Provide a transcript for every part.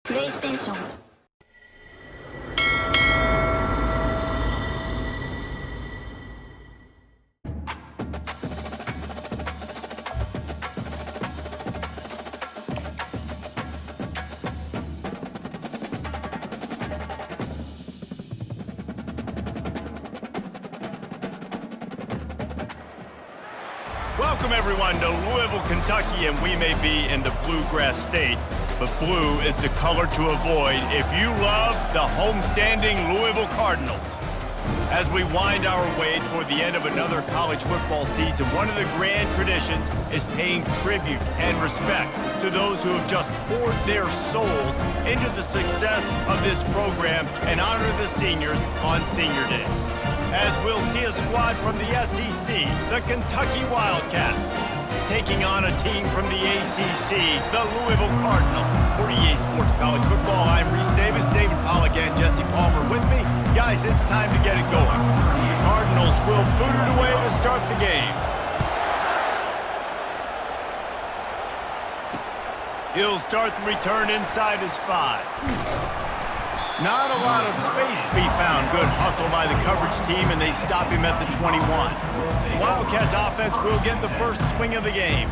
PlayStation. Welcome everyone to Louisville, Kentucky, and we may be in the bluegrass state, but blue is the color to avoid if you love the homestanding Louisville Cardinals. As we wind our way toward the end of another college football season, one of the grand traditions is paying tribute and respect to those who have just poured their souls into the success of this program and honor the seniors on Senior Day. As we'll see a squad from the SEC, the Kentucky Wildcats, taking on a team from the ACC, the Louisville Cardinals. For EA Sports College Football, I'm Reese Davis, David Pollack, and Jesse Palmer with me. Guys, it's time to get it going. The Cardinals will boot it away to start the game. He'll start the return inside his 5. Not a lot of space to be found. Good hustle by the coverage team, and they stop him at the 21. Wildcats offense will get the first swing of the game.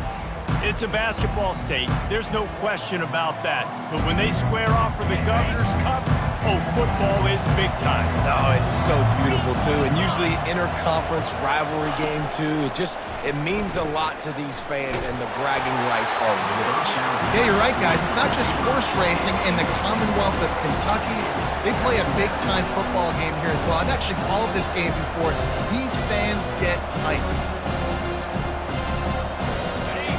It's a basketball state. There's no question about that. But when they square off for the Governor's Cup, oh, football is big time. Oh, it's so beautiful, too. And usually interconference rivalry game, too. It means a lot to these fans, and the bragging rights are rich. Yeah, you're right, guys. It's not just horse racing in the Commonwealth of Kentucky. They play a big-time football game here as well. I've actually called this game before. These fans get hyped.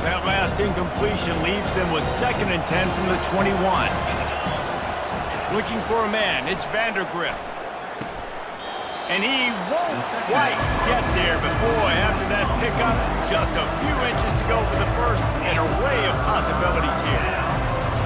That last incompletion leaves them with 2nd and 10 from the 21. Looking for a man, it's Vandergriff. And he won't quite get there, but boy, after that pickup, just a few inches to go for the first, an array of possibilities here.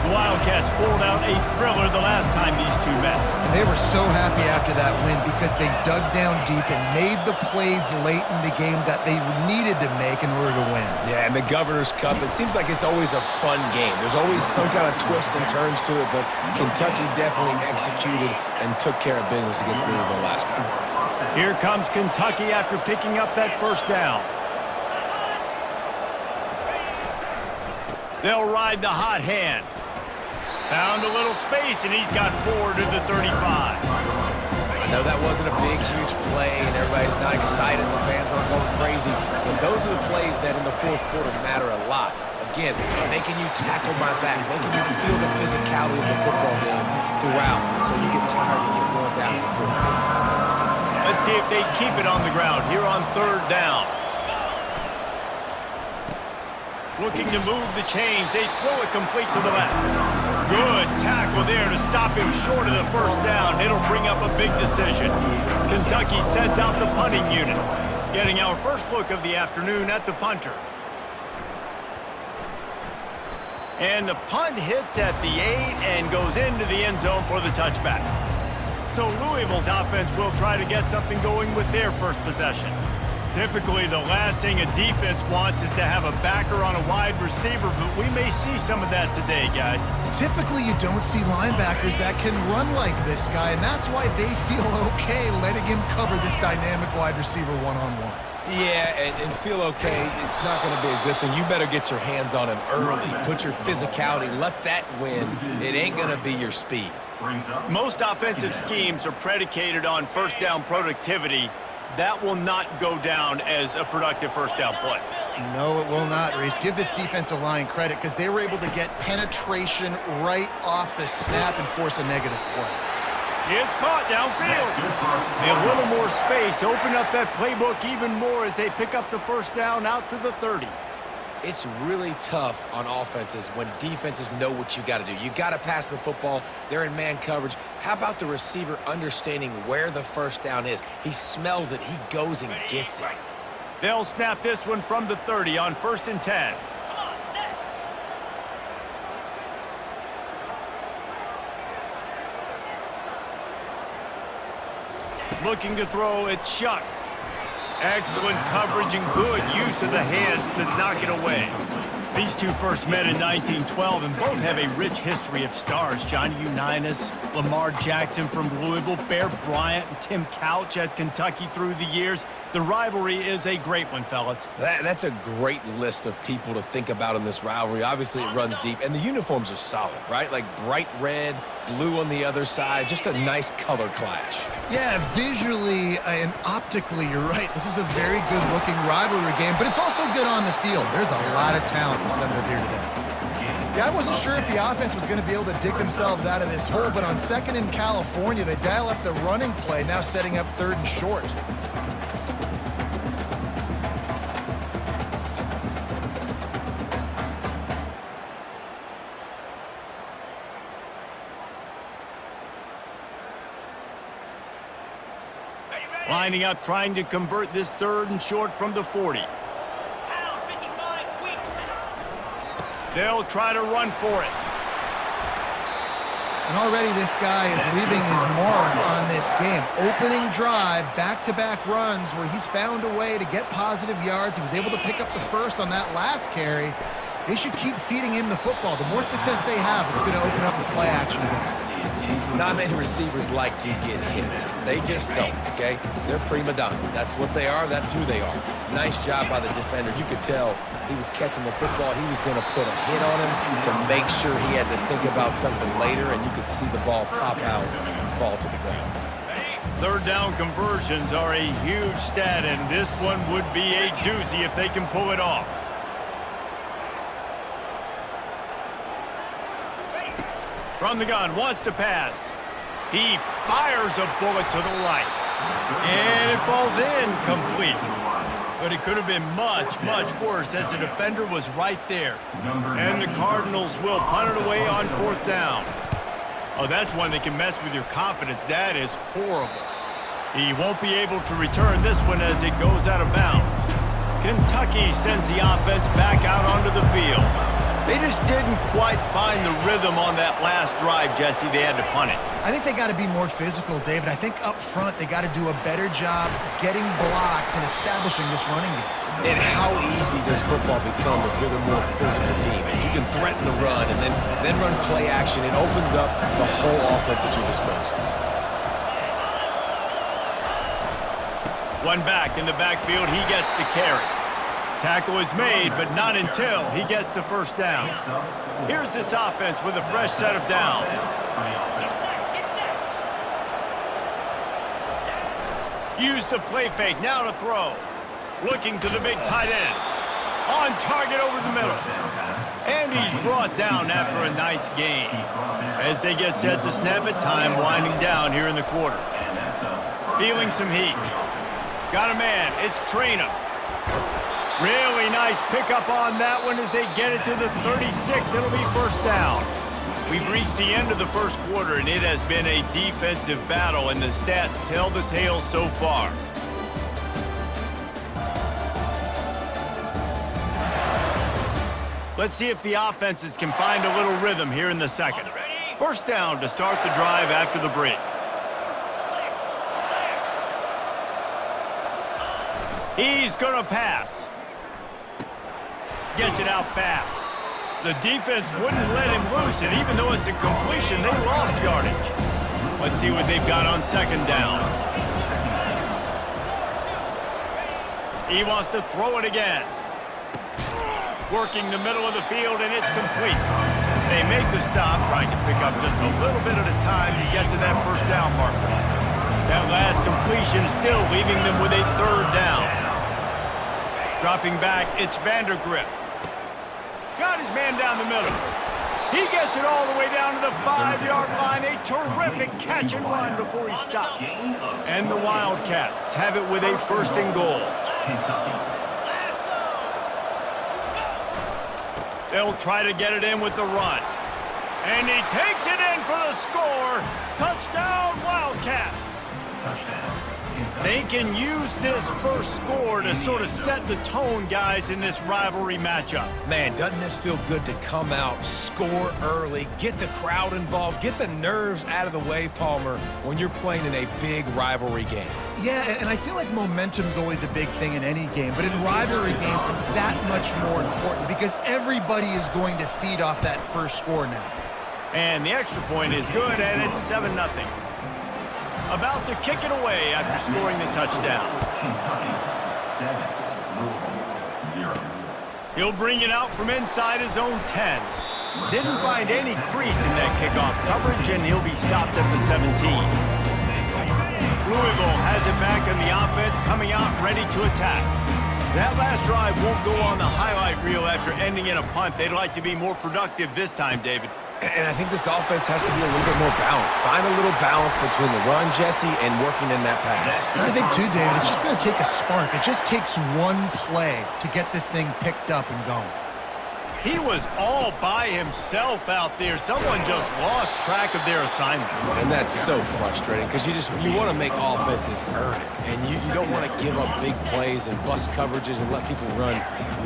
The Wildcats pulled out a thriller the last time these two met. And they were so happy after that win because they dug down deep and made the plays late in the game that they needed to make in order to win. Yeah, and the Governor's Cup, it seems like it's always a fun game. There's always some kind of twist and turns to it, but Kentucky definitely executed and took care of business against Louisville last time. Here comes Kentucky after picking up that first down. They'll ride the hot hand. Found a little space, and he's got 4 to the 35. I know that wasn't a big, huge play, and everybody's not excited. The fans aren't going crazy. But those are the plays that in the fourth quarter matter a lot. Again, making you tackle my back, making you feel the physicality of the football game throughout, so you get tired and get worn down in the fourth quarter. Let's see if they keep it on the ground here on 3rd down. Looking to move the chains. They throw it complete to the left. Good tackle there to stop him short of the first down. It'll bring up a big decision. Kentucky sends out the punting unit. Getting our first look of the afternoon at the punter. And the punt hits at the 8 and goes into the end zone for the touchback. So Louisville's offense will try to get something going with their first possession. Typically, the last thing a defense wants is to have a backer on a wide receiver, but we may see some of that today, guys. Typically, you don't see linebackers that can run like this guy, and that's why they feel okay letting him cover this dynamic wide receiver one-on-one. Yeah, and feel okay. It's not going to be a good thing. You better get your hands on him early. Put your physicality. Let that win. It ain't going to be your speed. Most offensive schemes are predicated on first down productivity. That will not go down as a productive first down play. No, it will not, Reese. Give this defensive line credit because they were able to get penetration right off the snap and force a negative play. It's caught downfield. A little more space. Open up that playbook even more as they pick up the first down out to the 30. It's really tough on offenses when defenses know what you got to do. You got to pass the football. They're in man coverage. How about the receiver understanding where the first down is? He smells it. He goes and gets it. They'll snap this one from the 30 on 1st and 10. Looking to throw, it's Shuck. Excellent coverage and good use of the hands to knock it away. These two first met in 1912 and both have a rich history of stars. Johnny Unitas, Lamar Jackson from Louisville, Bear Bryant, and Tim Couch at Kentucky through the years. The rivalry is a great one, fellas. That's a great list of people to think about in this rivalry. Obviously, it runs deep, and the uniforms are solid, right? Like bright red, blue on the other side, just a nice color clash. Yeah, visually and optically, you're right. This is a very good-looking rivalry game, but it's also good on the field. There's a lot of talent assembled here today. Yeah, I wasn't sure if the offense was going to be able to dig themselves out of this hole, but on 2nd and California, they dial up the running play, now setting up 3rd and short. Lining up, trying to convert this 3rd and short from the 40. They'll try to run for it. And already this guy is leaving his mark on this game. Opening drive, back-to-back runs where he's found a way to get positive yards. He was able to pick up the first on that last carry. They should keep feeding him the football. The more success they have, it's going to open up the play action again. Not many receivers like to get hit. They just don't, okay? They're prima donnas. That's what they are. That's who they are. Nice job by the defender. You could tell he was catching the football. He was going to put a hit on him to make sure he had to think about something later, and you could see the ball pop out and fall to the ground. 3rd down conversions are a huge stat, and this one would be a doozy if they can pull it off. From the gun, wants to pass. He fires a bullet to the right. And it falls in complete. But it could have been much, much worse as the defender was right there. And the Cardinals will punt it away on 4th down. Oh, that's one that can mess with your confidence. That is horrible. He won't be able to return this one as it goes out of bounds. Kentucky sends the offense back out onto the field. They just didn't quite find the rhythm on that last drive, Jesse. They had to punt it. I think they got to be more physical, David. I think up front they got to do a better job getting blocks and establishing this running game. And how easy does football become if you're the more physical team? If you can threaten the run and then run play action, it opens up the whole offense at your disposal. One back in the backfield, he gets the carry. Tackle is made, but not until he gets the 1st down. Here's this offense with a fresh set of downs. Use the play fake, now to throw. Looking to the big tight end. On target over the middle. And he's brought down after a nice gain. As they get set to snap it, time winding down here in the quarter. Feeling some heat. Got a man, it's Trainer. Really nice pickup on that one as they get it to the 36. It'll be 1st down. We've reached the end of the 1st quarter, and it has been a defensive battle, and the stats tell the tale so far. Let's see if the offenses can find a little rhythm here in the 2nd. 1st down to start the drive after the break. He's going to pass. Gets it out fast. The defense wouldn't let him loose, and even though it's a completion, they lost yardage. Let's see what they've got on 2nd down. He wants to throw it again. Working the middle of the field, and it's complete. They make the stop, trying to pick up just a little bit at a time to get to that 1st down marker. That last completion still leaving them with a 3rd down. Dropping back, it's Vandergrift. Got his man down the middle. He gets it all the way down to the 5-yard line. A terrific catch and run before he stopped. And the Wildcats have it with a 1st and goal. They'll try to get it in with the run. And he takes it in for the score. Touchdown, Wildcats. Touchdown, They can use this first score to sort of set the tone, guys, in this rivalry matchup. Man, doesn't this feel good to come out, score early, get the crowd involved, get the nerves out of the way, Palmer, when you're playing in a big rivalry game? Yeah, and I feel like momentum's always a big thing in any game, but in rivalry games, it's that much more important because everybody is going to feed off that first score now. And the extra point is good, and it's 7-0. About to kick it away after scoring the touchdown. Kentucky 7, Louisville 0. He'll bring it out from inside his own 10. Didn't find any crease in that kickoff coverage, and he'll be stopped at the 17. Louisville has it back in the offense, coming out ready to attack. That last drive won't go on the highlight reel after ending in a punt. They'd like to be more productive this time, David. And I think this offense has to be a little bit more balanced. Find a little balance between the run, Jesse, and working in that pass. I think, too, David, it's just going to take a spark. It just takes one play to get this thing picked up and going. He was all by himself out there. Someone just lost track of their assignment. And that's so frustrating because you want to make offenses earn it. And you don't want to give up big plays and bust coverages and let people run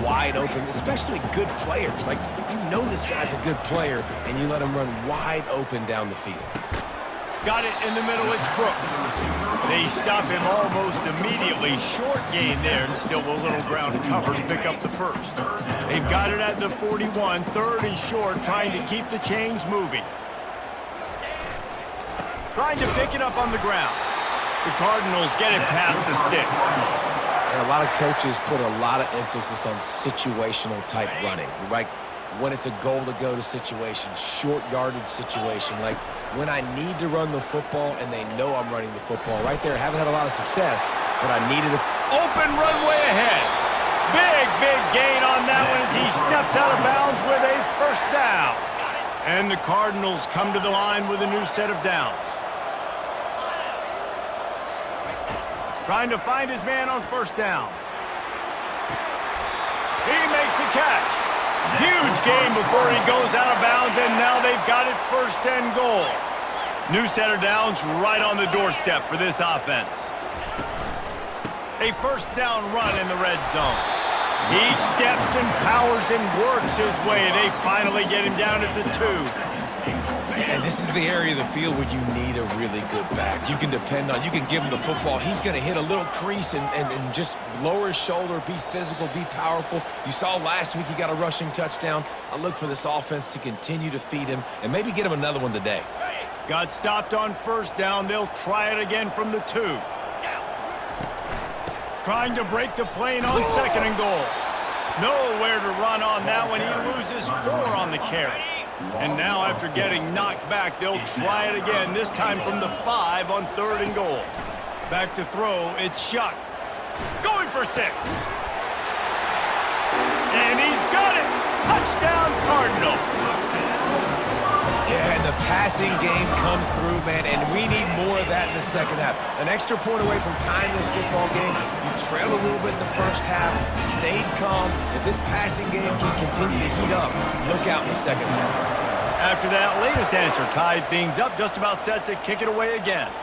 wide open, especially good players. Like, you know this guy's a good player, and you let him run wide open down the field. Got it in the middle, it's Brooks. They stop him almost immediately. Short gain there, and still a little ground to cover to pick up the first. They've got it at the 41, third and short, trying to keep the chains moving. Trying to pick it up on the ground. The Cardinals get it past the sticks. And a lot of coaches put a lot of emphasis on situational type running, right? When it's a goal-to-go situation, short yardage situation, like when I need to run the football and they know I'm running the football. Right there, haven't had a lot of success, but I needed a... Open runway ahead. Big gain on that one as he steps out of bounds with a first down. And the Cardinals come to the line with a new set of downs. Trying to find his man on first down. He makes a catch. Huge gain before he goes out of bounds, and now they've got it first and goal. New set of downs right on the doorstep for this offense. A first down run in the red zone. He steps and powers and works his way. They finally get him down at the 2. And this is the area of the field where you need a really good back. You can depend on, you can give him the football. He's going to hit a little crease and just lower his shoulder, be physical, be powerful. You saw last week he got a rushing touchdown. I look for this offense to continue to feed him and maybe get him another one today. Got stopped on first down. They'll try it again from the 2. Trying to break the plane on second and goal. Nowhere to run on that one. He loses 4 on the carry. And now after getting knocked back, they'll try it again, this time from the 5 on third and goal. Back to throw, it's Shuck. Going for 6. And he's got it. Touchdown Cardinals. Yeah, and the passing game comes through, man, and we need more of that in the second half. An extra point away from tying this football game. You trailed a little bit in the first half, stayed calm. If this passing game can continue to heat up, look out in the second half. After that latest answer tied things up, just about set to kick it away again.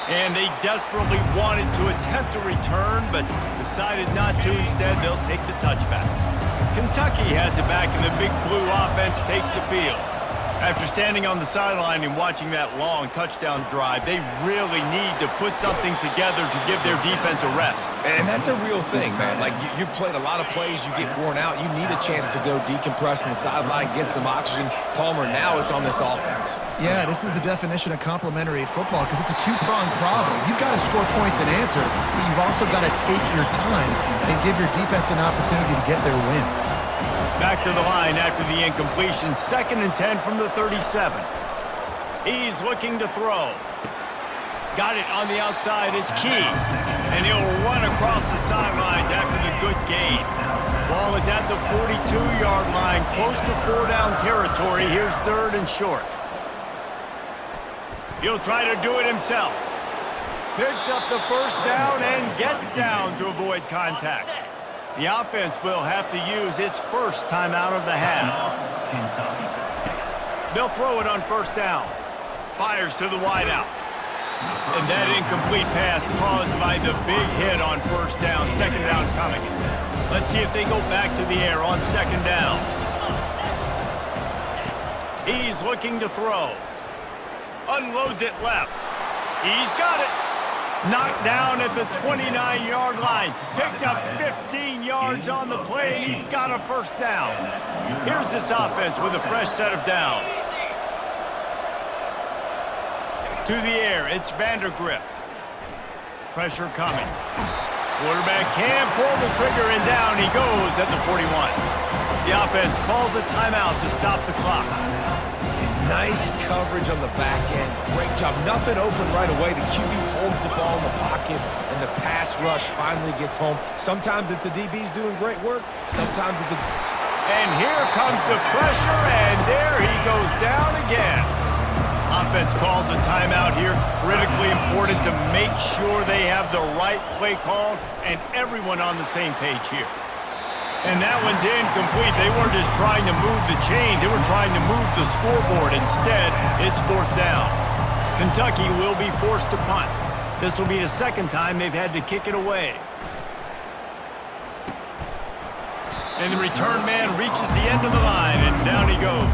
And they desperately wanted to attempt a return, but decided not to. Instead, they'll take the touchback. Kentucky has it back, and the Big Blue offense takes the field. After standing on the sideline and watching that long touchdown drive, they really need to put something together to give their defense a rest. And that's a real thing, man. Like, you played a lot of plays, you get worn out. You need a chance to go decompress on the sideline, get some oxygen. Palmer, now it's on this offense. Yeah, this is the definition of complementary football because it's a two-pronged problem. You've got to score points and answer, but you've also got to take your time and give your defense an opportunity to get their win. Back to the line after the incompletion. 2nd and 10 from the 37. He's looking to throw. Got it on the outside. It's Key. And he'll run across the sidelines after the good gain. Ball is at the 42-yard line, close to 4-down territory. Here's 3rd and short. He'll try to do it himself. Picks up the first down and gets down to avoid contact. The offense will have to use its first timeout of the half. They'll throw it on first down. Fires to the wideout. And that incomplete pass caused by the big hit on first down. Second down coming. Let's see if they go back to the air on second down. He's looking to throw. Unloads it left. He's got it. Knocked down at the 29-yard line. Picked up 15 yards on the play, and he's got a first down. Here's this offense with a fresh set of downs. To the air, it's Vandergrift. Pressure coming. Quarterback can pull the trigger, and down he goes at the 41. The offense calls a timeout to stop the clock. Nice coverage on the back end. Great job. Nothing open right away. The QB holds the ball in the pocket, and the pass rush finally gets home. Sometimes it's the DBs doing great work. Sometimes it's the... And here comes the pressure, and there he goes down again. Offense calls a timeout here. Critically important to make sure they have the right play call and everyone on the same page here. And that one's incomplete. They weren't just trying to move the chains. They were trying to move the scoreboard. Instead, it's fourth down. Kentucky will be forced to punt. This will be the second time they've had to kick it away. And the return man reaches the end of the line, and down he goes.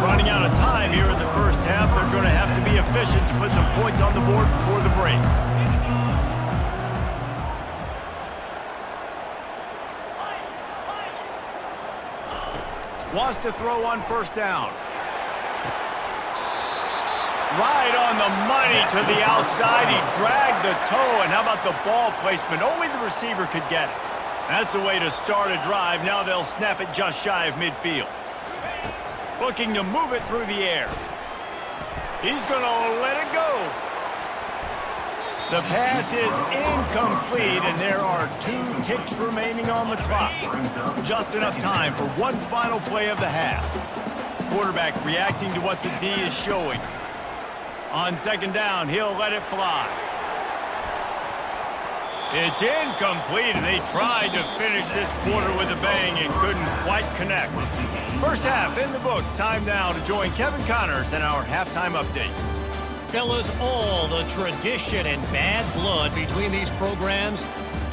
Running out of time here in the first half. They're going to have to be efficient to put some points on the board before the break. Wants to throw on first down. Right on the money to the outside. He dragged the toe, and how about the ball placement? Only the receiver could get it. That's the way to start a drive. Now they'll snap it just shy of midfield. Looking to move it through the air. He's going to let it go. The pass is incomplete, and there are 2 ticks remaining on the clock. Just enough time for one final play of the half. Quarterback reacting to what the D is showing. On second down, he'll let it fly. It's incomplete, and they tried to finish this quarter with a bang and couldn't quite connect. First half in the books. Time now to join Kevin Connors in our halftime update. Fellas, all the tradition and bad blood between these programs,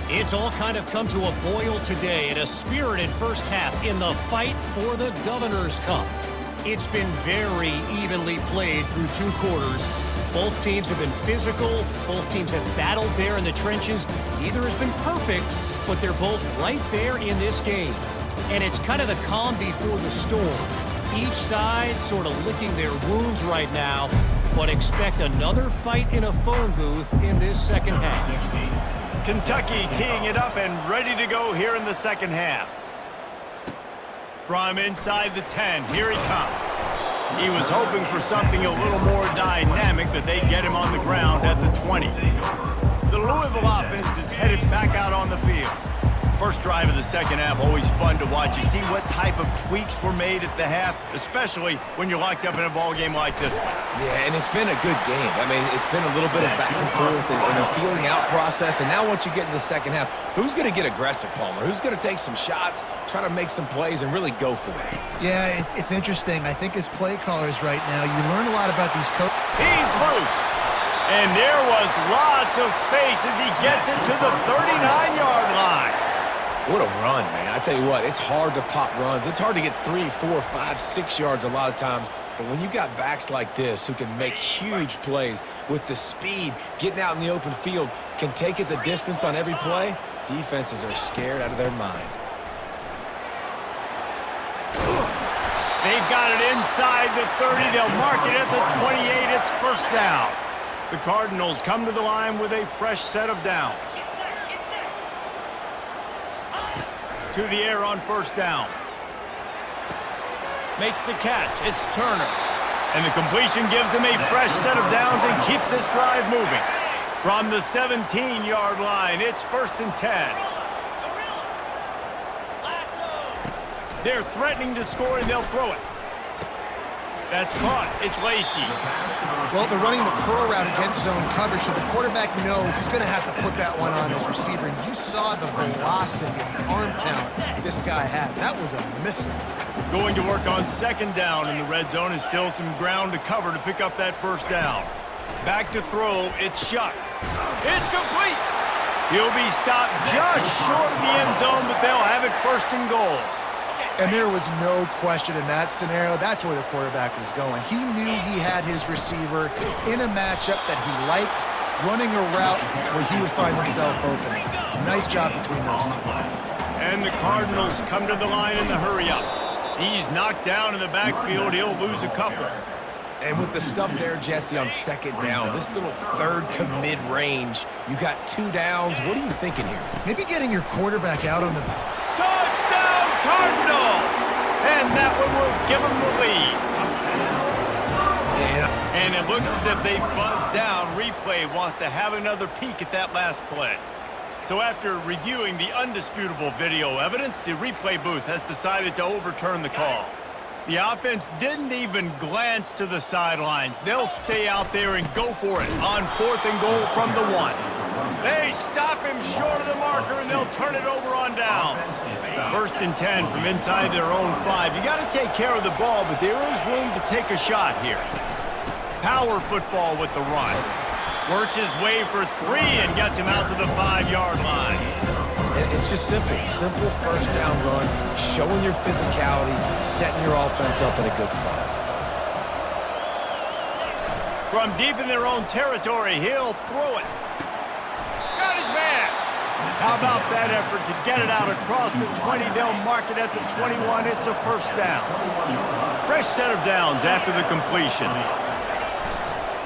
it's all kind of come to a boil today in a spirited first half in the fight for the Governor's Cup. It's been very evenly played through 2 quarters. Both teams have been physical. Both teams have battled there in the trenches. Neither has been perfect, but they're both right there in this game. And it's kind of the calm before the storm. Each side sort of licking their wounds right now, but expect another fight in a phone booth in this second half. Kentucky teeing it up and ready to go here in the second half. From inside the 10, here he comes. He was hoping for something a little more dynamic, but they get him on the ground at the 20. The Louisville offense is headed back out on the field. First drive of the second half, always fun to watch. You see what type of tweaks were made at the half, especially when you're locked up in a ball game like this one. Yeah, and it's been a good game. I mean, it's been a little bit of back and forth and a feeling out process. And now once you get in the second half, who's going to get aggressive, Palmer? Who's going to take some shots, try to make some plays, and really go for it? Yeah, it's interesting. I think as play callers right now, you learn a lot about these coaches. He's loose. And there was lots of space as he gets it to the 39-yard line. What a run, man. I tell you what, it's hard to pop runs. It's hard to get 3, 4, 5, 6 yards a lot of times. But when you got backs like this who can make huge plays with the speed, getting out in the open field, can take it the distance on every play, defenses are scared out of their mind. They've got it inside the 30. They'll mark it at the 28. It's first down. The Cardinals come to the line with a fresh set of downs. To the air on first down. Makes the catch. It's Turner. And the completion gives him a fresh set of downs and keeps this drive moving. From the 17-yard line, it's first and 10. They're threatening to score, and they'll throw it. That's caught. It's Lacey. Well, they're running the curl route against zone coverage, so the quarterback knows he's going to have to put that one on his receiver. And you saw the velocity and the arm talent this guy has. That was a missile. Going to work on second down in the red zone, and still some ground to cover to pick up that first down. Back to throw, it's Shuck. It's complete. He'll be stopped just short of the end zone, but they'll have it first and goal. And there was no question in that scenario. That's where the quarterback was going. He knew he had his receiver in a matchup that he liked, running a route where he would find himself open. Nice job between those two. And the Cardinals come to the line in the hurry-up. He's knocked down in the backfield. He'll lose a couple. And with the stuff there, Jesse, on second down, this little third to mid-range, you got 2 downs. What are you thinking here? Maybe getting your quarterback out on the... Touchdown, Cardinals! And that one will give them the lead. And it looks as if they've buzzed down. Replay wants to have another peek at that last play. So after reviewing the undisputable video evidence, the replay booth has decided to overturn the call. The offense didn't even glance to the sidelines. They'll stay out there and go for it on 4th and goal from the 1. They stop him short of the marker, and they'll turn it over on downs. 1st and 10 from inside their own 5. You got to take care of the ball, but there is room to take a shot here. Power football with the run. Works his way for 3 and gets him out to the 5-yard line. It's just simple. Simple first down run, showing your physicality, setting your offense up in a good spot. From deep in their own territory, he'll throw it. Got his man. How about that effort to get it out across the 20? They'll mark it at the 21. It's a first down. Fresh set of downs after the completion.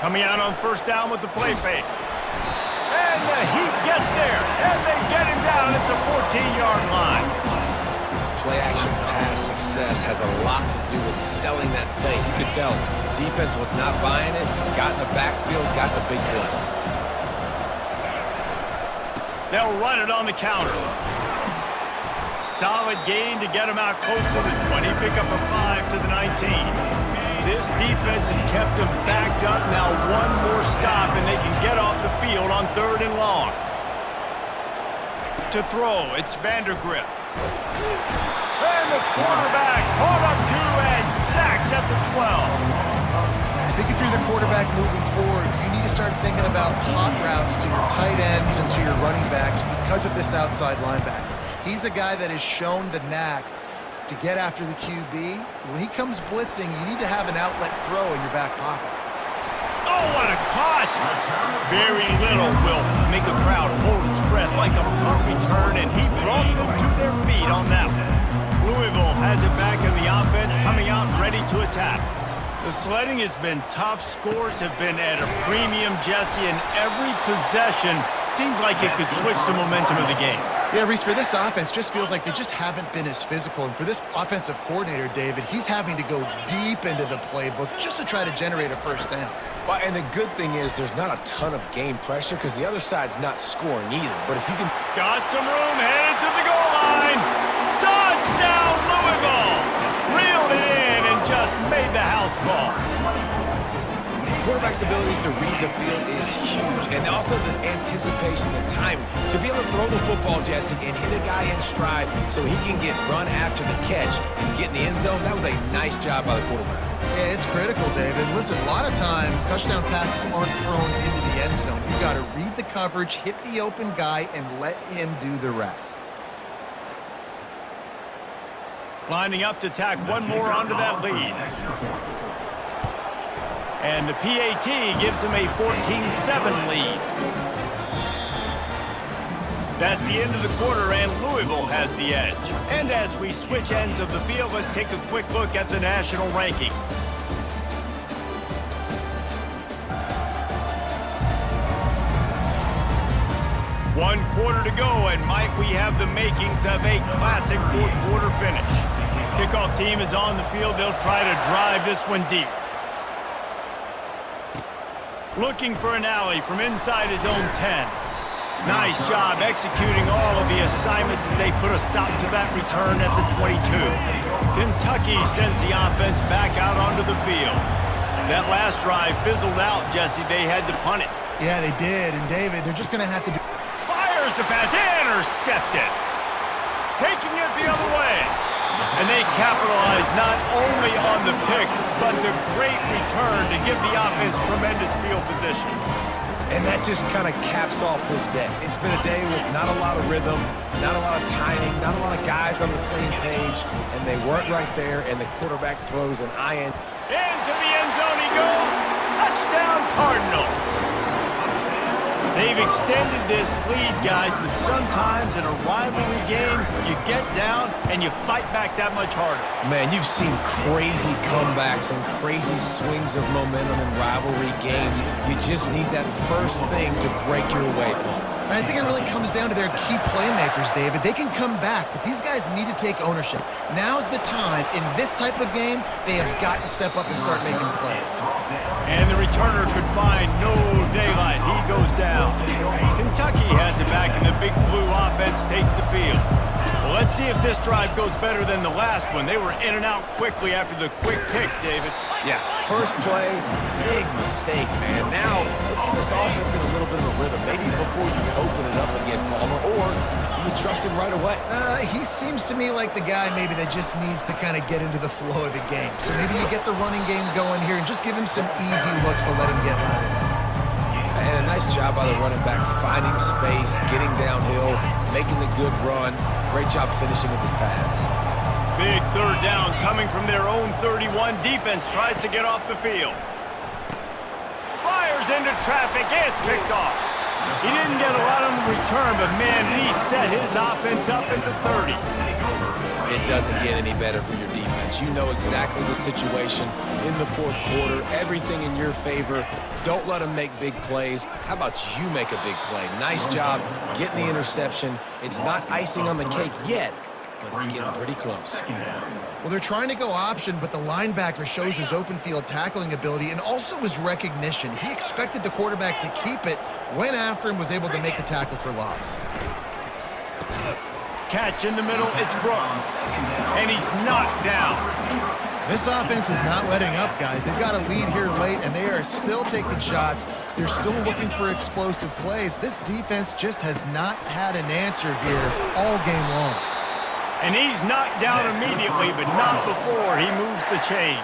Coming out on first down with the play fake. And the Heat gets there, and they get him down at the 14-yard line. Play-action pass success has a lot to do with selling that fake. You could tell defense was not buying it, got in the backfield, got the big play. They'll run it on the counter. Solid gain to get him out close to the 20, pick up a 5 to the 19. This defense has kept them backed up. Now one more stop, and they can get off the field on 3rd and long. To throw, it's Vandergrift. And the quarterback caught up to and sacked at the 12. I think if you're the quarterback moving forward, you need to start thinking about hot routes to your tight ends and to your running backs because of this outside linebacker. He's a guy that has shown the knack to get after the QB. When he comes blitzing, you need to have an outlet throw in your back pocket. Oh, what a cut! Very little will make a crowd hold its breath like a punt return, and he brought them to their feet on that one. Louisville has it back in the offense, coming out ready to attack. The sledding has been tough. Scores have been at a premium, Jesse, and every possession seems like it could switch the momentum of the game. Yeah, Reese, for this offense, just feels like they just haven't been as physical. And for this offensive coordinator, David, he's having to go deep into the playbook just to try to generate a first down. Well, and the good thing is there's not a ton of game pressure because the other side's not scoring either. But if you can... Got some room, headed to the goal line. Touchdown, Louisville! Reeled it in and just made the house call. Quarterback's abilities to read the field is huge, and also the anticipation, the timing. To be able to throw the football, Jesse, and hit a guy in stride so he can get run after the catch and get in the end zone, that was a nice job by the quarterback. Yeah, it's critical, David. Listen, a lot of times, touchdown passes aren't thrown into the end zone. You got to read the coverage, hit the open guy, and let him do the rest. Lining up to tack one more onto that lead. And the PAT gives them a 14-7 lead. That's the end of the quarter, and Louisville has the edge. And as we switch ends of the field, let's take a quick look at the national rankings. One quarter to go, and might we have the makings of a classic fourth quarter finish. Kickoff team is on the field. They'll try to drive this one deep. Looking for an alley from inside his own 10. Nice job executing all of the assignments as they put a stop to that return at the 22. Kentucky sends the offense back out onto the field. That last drive fizzled out, Jesse. They had to punt it. Yeah, they did. And, David, they're just going to have to do... Fires the pass, intercepted. Taking it the other way. And they capitalized not only on the pick, but the great return to give the offense tremendous field position. And that just kind of caps off this day. It's been a day with not a lot of rhythm, not a lot of timing, not a lot of guys on the same page, and they weren't right there, and the quarterback throws an IN. Into the end zone he goes. Touchdown, Cardinals. They've extended this lead, guys, but sometimes in a rivalry game, you get down and you fight back that much harder. Man, you've seen crazy comebacks and crazy swings of momentum in rivalry games. You just need that first thing to break your way, Paul. I think it really comes down to their key playmakers, David. They can come back, but these guys need to take ownership. Now's the time. In this type of game, they have got to step up and start making plays. And the returner could find no daylight. He goes down. Kentucky has it back, and the big blue offense takes the field. Well, let's see if this drive goes better than the last one. They were in and out quickly after the quick pick, David. Yeah, first play, big mistake, man. Now, let's get this offense in a little bit of a rhythm. Maybe before you open it up again, Palmer, or do you trust him right away? He seems to me like the guy maybe that just needs to kind of get into the flow of the game. So maybe you get the running game going here and just give him some easy looks to let him get routed up. And a nice job by the running back, finding space, getting downhill, making the good run. Great job finishing with his pads. Big third down coming from their own 31. Defense tries to get off the field. Fires into traffic. It's picked off. He didn't get a lot on the return, but man, he set his offense up at the 30. It doesn't get any better for your defense. You know exactly the situation in the fourth quarter. Everything in your favor. Don't let them make big plays. How about you make a big play? Nice job getting the interception. It's not icing on the cake yet, but it's getting pretty close. Well, they're trying to go option, but the linebacker shows his open field tackling ability and also his recognition. He expected the quarterback to keep it, went after him, was able to make the tackle for loss. Catch in the middle, it's Brooks. And he's knocked down. This offense is not letting up, guys. They've got a lead here late, and they are still taking shots. They're still looking for explosive plays. This defense just has not had an answer here all game long. And he's knocked down immediately, but not before he moves the chains.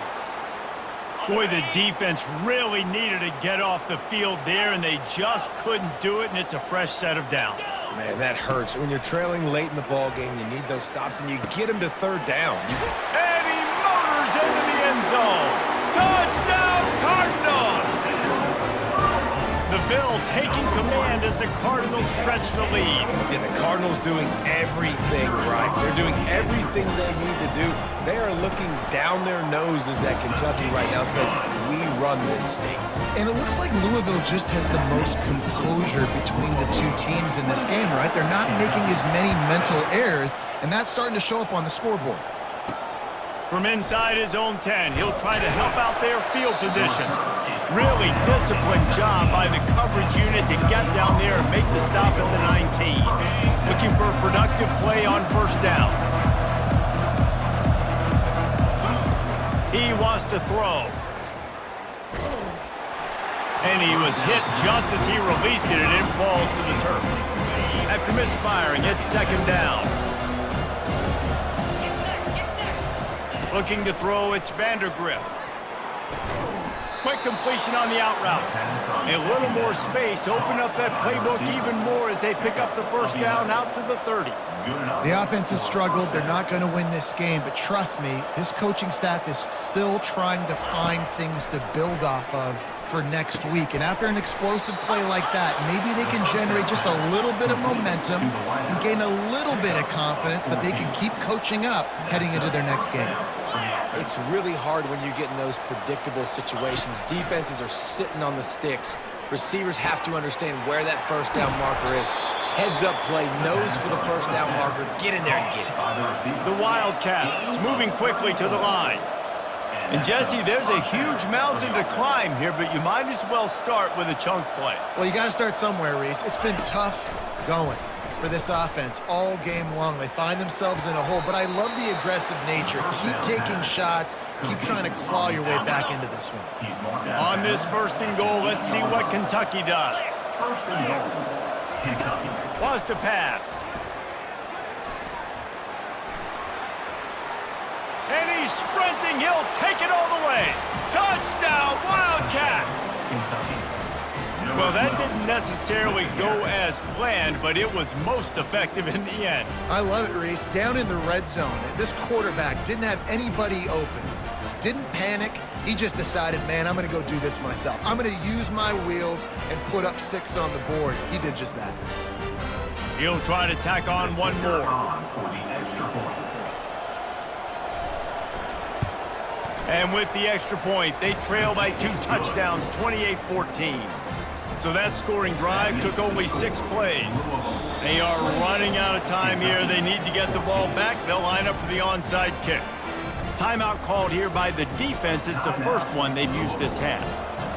Boy, the defense really needed to get off the field there, and they just couldn't do it, and it's a fresh set of downs. Man, that hurts. When you're trailing late in the ball game, you need those stops, and you get them to third down. And he motors into the end zone. Touchdown, Cardinals! The Ville taking command as the Cardinals stretch the lead. Yeah, the Cardinals doing everything right. They're doing everything they need to do. They are looking down their noses at Kentucky right now, saying, we run this state. And it looks like Louisville just has the most composure between the two teams in this game, right? They're not making as many mental errors, and that's starting to show up on the scoreboard. From inside his own 10, he'll try to help out their field position. Really disciplined job by the coverage unit to get down there and make the stop at the 19. Looking for a productive play on first down. He wants to throw. And he was hit just as he released it, and it falls to the turf. After misfiring, it's second down. Looking to throw, it's Vandergrift. Quick completion on the out route. A little more space, open up that playbook even more as they pick up the first down out to the 30. The offense has struggled. They're not going to win this game, but trust me, this coaching staff is still trying to find things to build off of for next week. And after an explosive play like that, maybe they can generate just a little bit of momentum and gain a little bit of confidence that they can keep coaching up heading into their next game. It's really hard when you get in those predictable situations. Defenses are sitting on the sticks. Receivers have to understand where that first down marker is. Heads up play, nose for the first down marker. Get in there and get it. The Wildcats moving quickly to the line. And Jesse, there's a huge mountain to climb here, but you might as well start with a chunk play. Well, you got to start somewhere, Reese. It's been tough going for this offense all game long. They find themselves in a hole, but I love the aggressive nature. Keep taking shots. Keep trying to claw your way back into this one. On this first and goal, let's see what Kentucky does. First and goal, Kentucky. Wants to pass. he's sprinting. He'll take it all the way. Touchdown, Wildcats! Well, that didn't necessarily go as planned, but it was most effective in the end. I love it, Reese. Down in the red zone, this quarterback didn't have anybody open. Didn't panic. He just decided, man, I'm going to go do this myself. I'm going to use my wheels and put up 6 on the board. He did just that. He'll try to tack on one more. And with the extra point, they trail by 2 touchdowns, 28-14. So that scoring drive took only 6 plays. They are running out of time here. They need to get the ball back. They'll line up for the onside kick. Timeout called here by the defense. It's the first one they've used this half.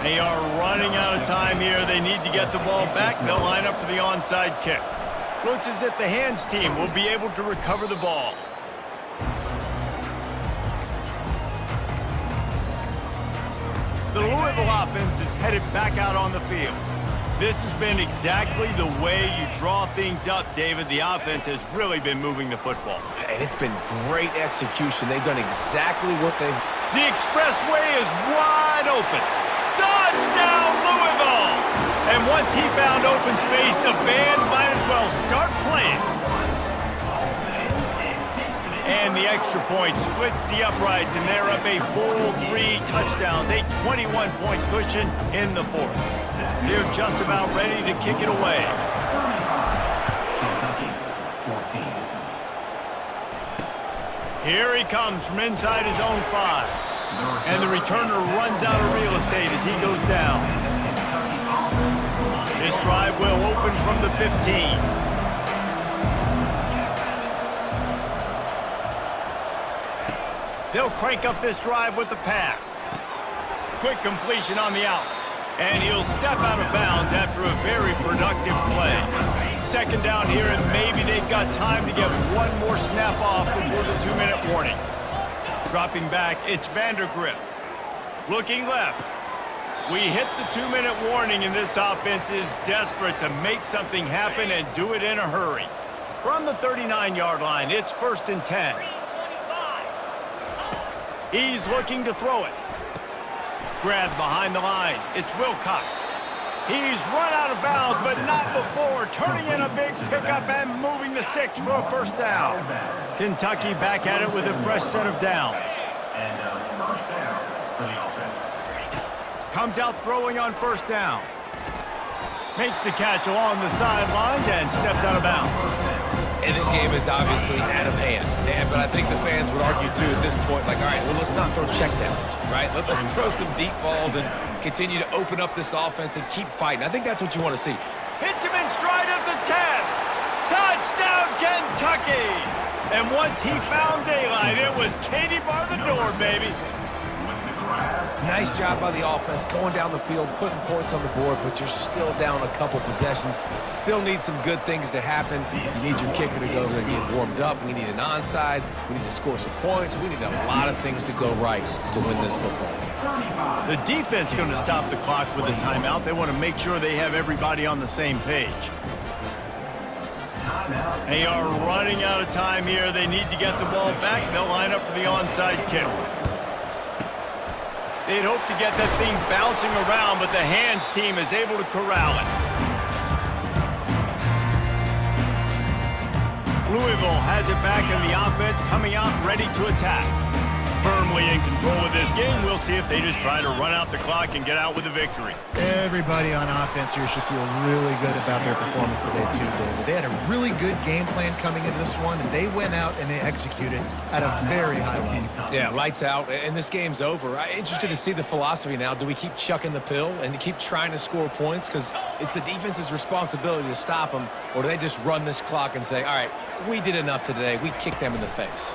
They are running out of time here. They need to get the ball back. They'll line up for the onside kick. Looks as if the hands team will be able to recover the ball. The Louisville offense is headed back out on the field. This has been exactly the way you draw things up, David. The offense has really been moving the football. And it's been great execution. They've done exactly what they've... The expressway is wide open. Touchdown, Louisville! And once he found open space, the band might as well start playing. And the extra point splits the uprights, and they're up a full 3 touchdowns, a 21-point cushion in the 4th. They're just about ready to kick it away. Kentucky, 14. Here he comes from inside his own 5. And the returner runs out of real estate as he goes down. This drive will open from the 15. They'll crank up this drive with the pass. Quick completion on the out. And he'll step out of bounds after a very productive play. 2nd down here, and maybe they've got time to get one more snap off before the 2-minute warning. Dropping back, it's Vandergriff. Looking left. We hit the 2-minute warning, and this offense is desperate to make something happen and do it in a hurry. From the 39-yard line, it's 1st and 10. He's looking to throw it. Grabbed behind the line. It's Wilcox. He's run out of bounds, but not before turning in a big pickup and moving the sticks for a 1st down. Kentucky back at it with a fresh set of downs. And 1st down for the offense. Comes out throwing on 1st down. Makes the catch along the sidelines and steps out of bounds. And this game is obviously out of hand. But I think the fans would argue, too, at this point, like, all right, well, let's not throw checkdowns, right? Let's throw some deep balls and continue to open up this offense and keep fighting. I think that's what you want to see. Hits him in stride of the 10. Touchdown, Kentucky! And once he found daylight, it was Katie bar the door, baby. Nice job by the offense, going down the field, putting points on the board, but you're still down a couple possessions. Still need some good things to happen. You need your kicker to go over there and get warmed up. We need an onside. We need to score some points. We need a lot of things to go right to win this football game. The defense is going to stop the clock with a timeout. They want to make sure they have everybody on the same page. They are running out of time here. They need to get the ball back. They'll line up for the onside kick. They'd hope to get that thing bouncing around, but the hands team is able to corral it. Louisville has it back in the offense, coming out ready to attack. Firmly in control of this game. We'll see if they just try to run out the clock and get out with a victory. Everybody on offense here should feel really good about their performance today, too, David. They had a really good game plan coming into this one, and they went out and they executed at a very high level. Yeah, lights out, and this game's over. I'm interested to see the philosophy now. Do we keep chucking the pill and keep trying to score points? Because it's the defense's responsibility to stop them, or do they just run this clock and say, all right, we did enough today. We kicked them in the face.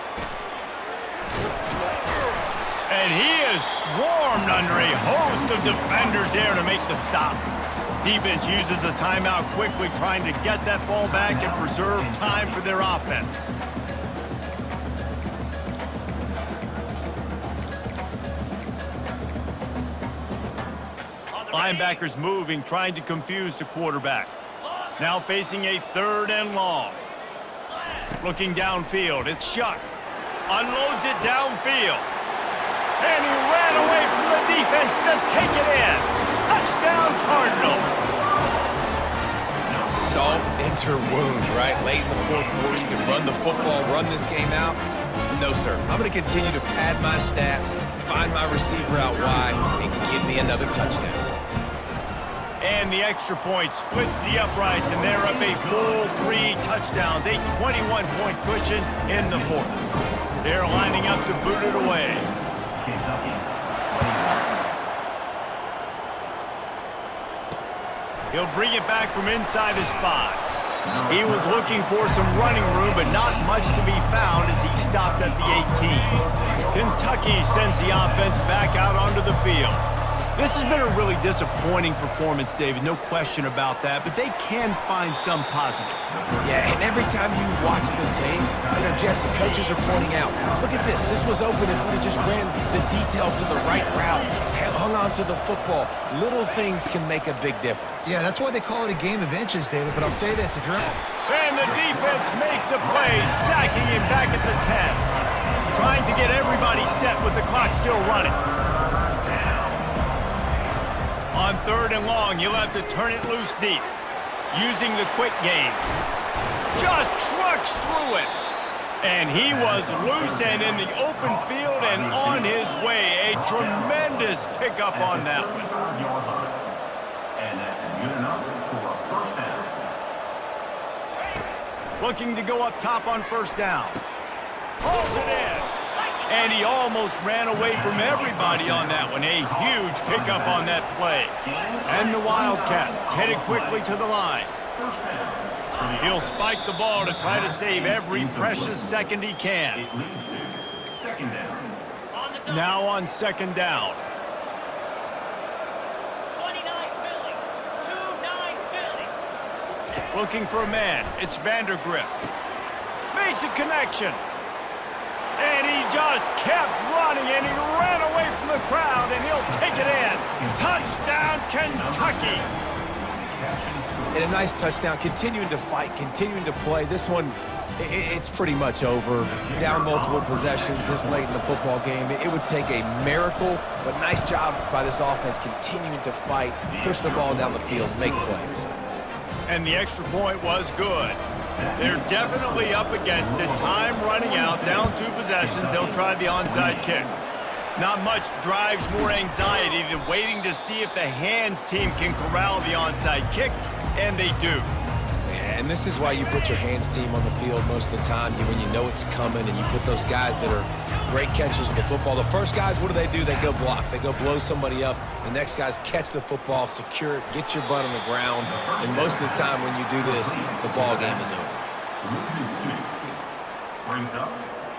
And he is swarmed under a host of defenders there to make the stop. Defense uses a timeout quickly, trying to get that ball back and preserve time for their offense. Linebackers moving, trying to confuse the quarterback. Now facing a 3rd and long. Looking downfield, it's Shuck. unloads it downfield. And he ran away from the defense to take it in. Touchdown, Cardinals. Now, salt enter wound, right? Late in the fourth quarter, you can run the football, run this game out. No, sir. I'm going to continue to pad my stats, find my receiver out wide, and give me another touchdown. And the extra point splits the uprights, and they're up a full 3 touchdowns, a 21-point cushion in the fourth. They're lining up to boot it away. Kentucky. He'll bring it back from inside his 5. He was looking for some running room, but not much to be found as he stopped at the 18. Kentucky sends the offense back out onto the field. This has been a really disappointing performance, David, no question about that, but they can find some positives. Yeah, and every time you watch the tape, Jesse, coaches are pointing out, look at this. This was open if we just ran the details to the right route, hung on to the football. Little things can make a big difference. Yeah, that's why they call it a game of inches, David, but I'll say this, if you're... And the defense makes a play, sacking him back at the 10. Trying to get everybody set with the clock still running. On 3rd and long, you'll have to turn it loose deep. Using the quick game. Just trucks through it. And he was loose and in the open field and on his way. A tremendous pickup on that one. And that's good enough for a first down. Looking to go up top on 1st down. Holds it in. And he almost ran away from everybody on that one. A huge pickup on that play. And the Wildcats headed quickly to the line. He'll spike the ball to try to save every precious second he can. It leads to 2nd down. Now on 2nd down. 29 Philly. 2-9 Philly. Looking for a man. It's Vandergrift. Makes a connection. And he just kept running, and he ran away from the crowd, and he'll take it in. Touchdown, Kentucky. And a nice touchdown, continuing to fight, continuing to play. This one, it's pretty much over. Down multiple possessions this late in the football game. It would take a miracle, but nice job by this offense continuing to fight, push the ball down the field, make plays. And the extra point was good. They're definitely up against it. Time running out, down 2 possessions. They'll try the onside kick. Not much drives more anxiety than waiting to see if the hands team can corral the onside kick, and they do. And this is why you put your hands team on the field most of the time when you know it's coming, and you put those guys that are great catchers of the football. The first guys, what do? They go block. They go blow somebody up. The next guys catch the football, secure it, get your butt on the ground. And most of the time when you do this, the ball game is over. Loses 2. Brings up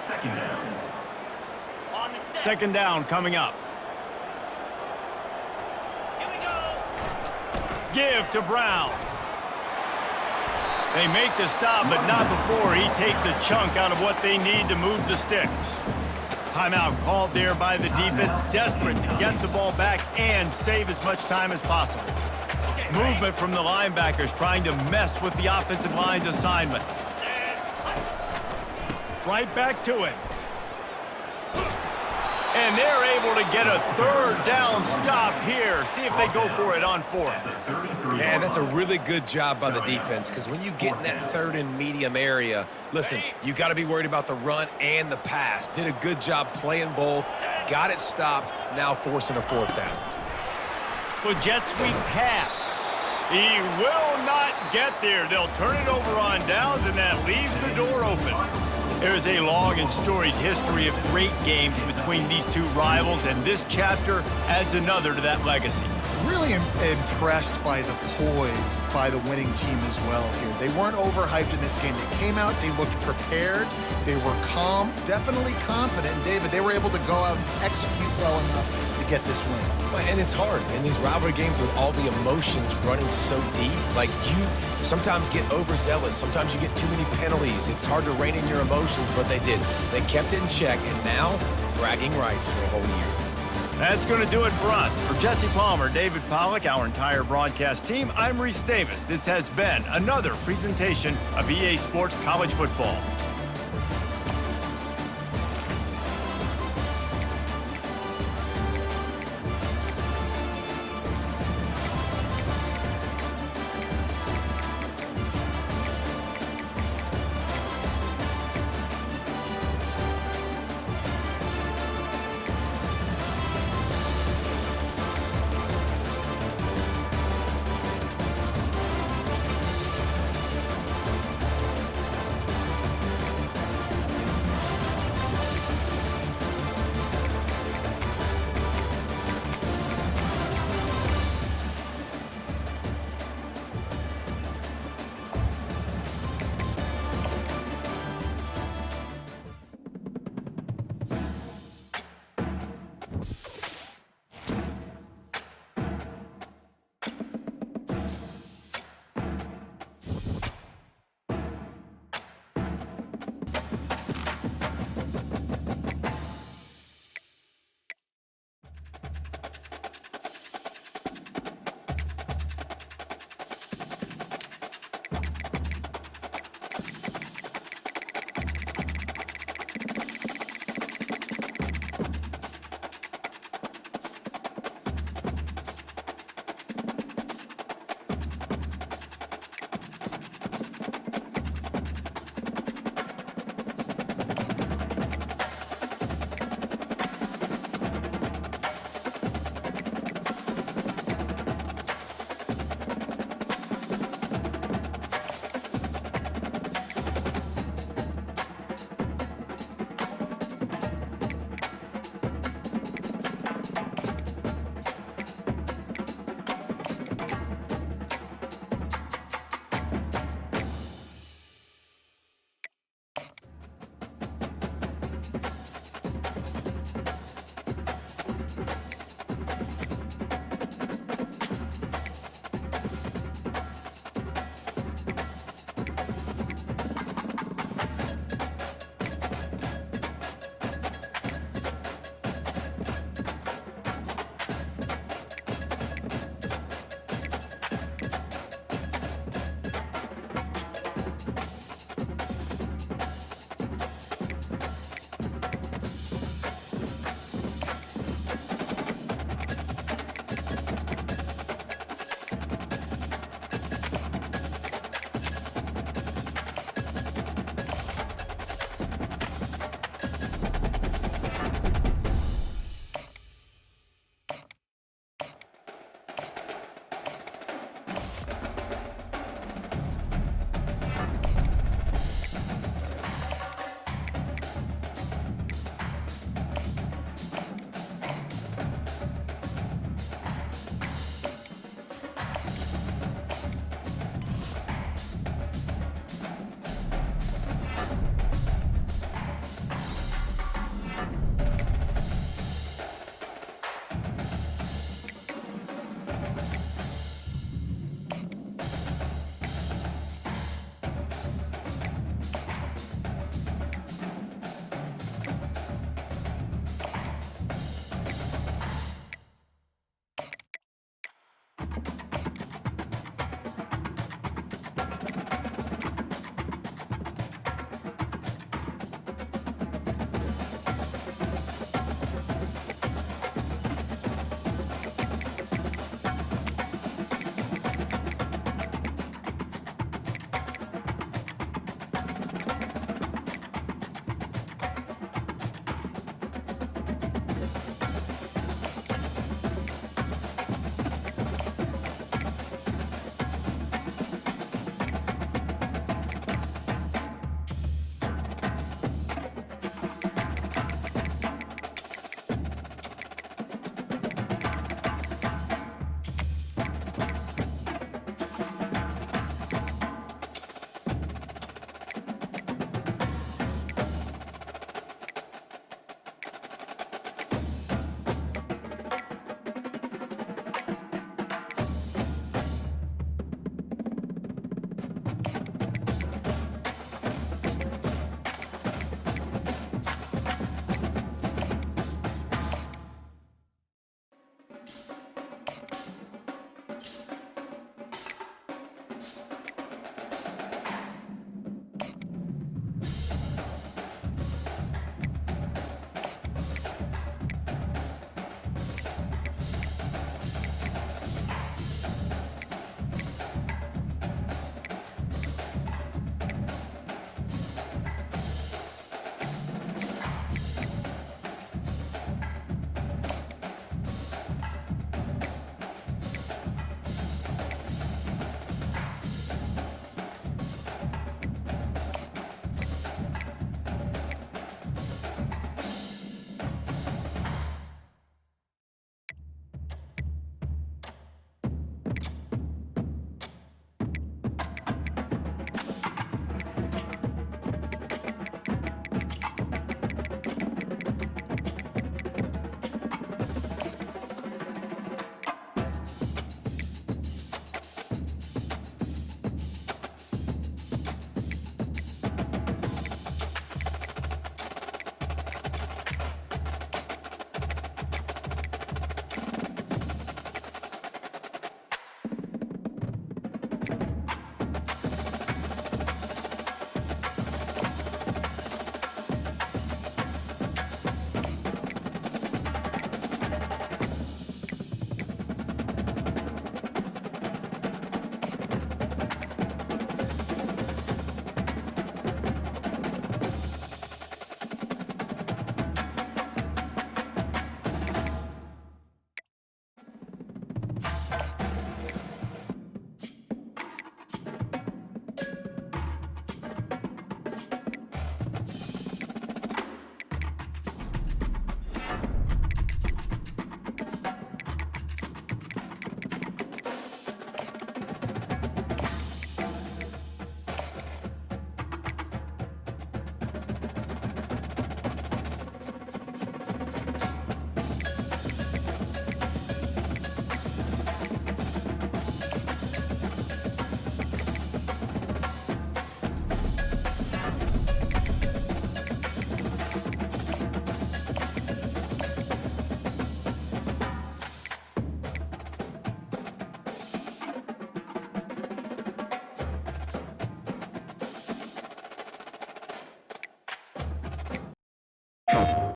2nd down. 2nd down coming up. Here we go. Give to Brown. They make the stop, but not before he takes a chunk out of what they need to move the sticks. Timeout called there by the defense, desperate to get the ball back and save as much time as possible. Movement from the linebackers trying to mess with the offensive line's assignments. Right back to it. And they're able to get a 3rd down stop here. See if they go for it on 4th. Yeah, that's a really good job by the defense, because when you get in that 3rd and medium area, listen, you got to be worried about the run and the pass. Did a good job playing both, got it stopped, now forcing a 4th down. With jet sweep pass. He will not get there. They'll turn it over on downs, and that leaves the door open. There's a long and storied history of great games between these 2 rivals, and this chapter adds another to that legacy. Really impressed by the poise by the winning team as well here. They weren't overhyped in this game. They came out, they looked prepared, they were calm, definitely confident. And David, they were able to go out and execute well enough to get this win. And it's hard in these rivalry games with all the emotions running so deep. Like, you sometimes get overzealous. Sometimes you get too many penalties. It's hard to rein in your emotions, but they did. They kept it in check, and now bragging rights for a whole year. That's going to do it for us. For Jesse Palmer, David Pollack, our entire broadcast team, I'm Reese Davis. This has been another presentation of EA Sports College Football.